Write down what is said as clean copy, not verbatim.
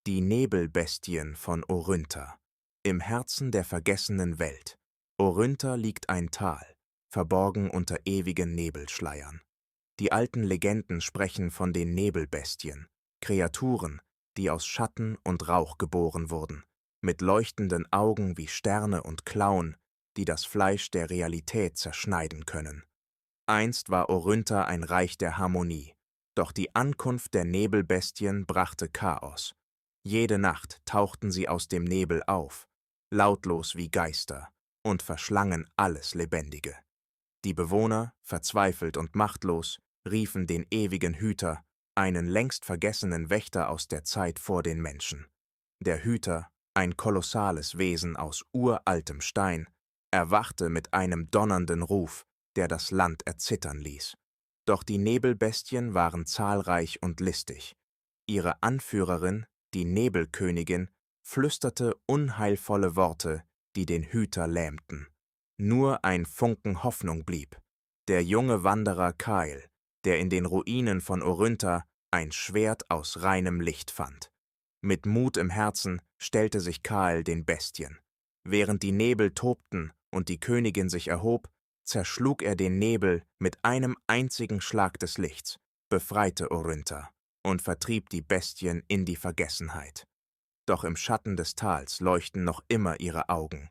Die Nebelbestien von Oryntha. Im Herzen der vergessenen Welt. Oryntha liegt ein Tal, verborgen unter ewigen Nebelschleiern. Die alten Legenden sprechen von den Nebelbestien, Kreaturen, die aus Schatten und Rauch geboren wurden, mit leuchtenden Augen wie Sterne und Klauen, die das Fleisch der Realität zerschneiden können. Einst war Oryntha ein Reich der Harmonie, doch die Ankunft der Nebelbestien brachte Chaos. Jede Nacht tauchten sie aus dem Nebel auf, lautlos wie Geister, und verschlangen alles Lebendige. Die Bewohner, verzweifelt und machtlos, riefen den ewigen Hüter, einen längst vergessenen Wächter aus der Zeit vor den Menschen. Der Hüter, ein kolossales Wesen aus uraltem Stein, erwachte mit einem donnernden Ruf, der das Land erzittern ließ. Doch die Nebelbestien waren zahlreich und listig. Ihre Anführerin, die Nebelkönigin, flüsterte unheilvolle Worte, die den Hüter lähmten. Nur ein Funken Hoffnung blieb. Der junge Wanderer Kyle, der in den Ruinen von Oryntha ein Schwert aus reinem Licht fand. Mit Mut im Herzen stellte sich Kyle den Bestien. Während die Nebel tobten und die Königin sich erhob, zerschlug er den Nebel mit einem einzigen Schlag des Lichts, befreite Oryntha und vertrieb die Bestien in die Vergessenheit. Doch im Schatten des Tals leuchten noch immer ihre Augen,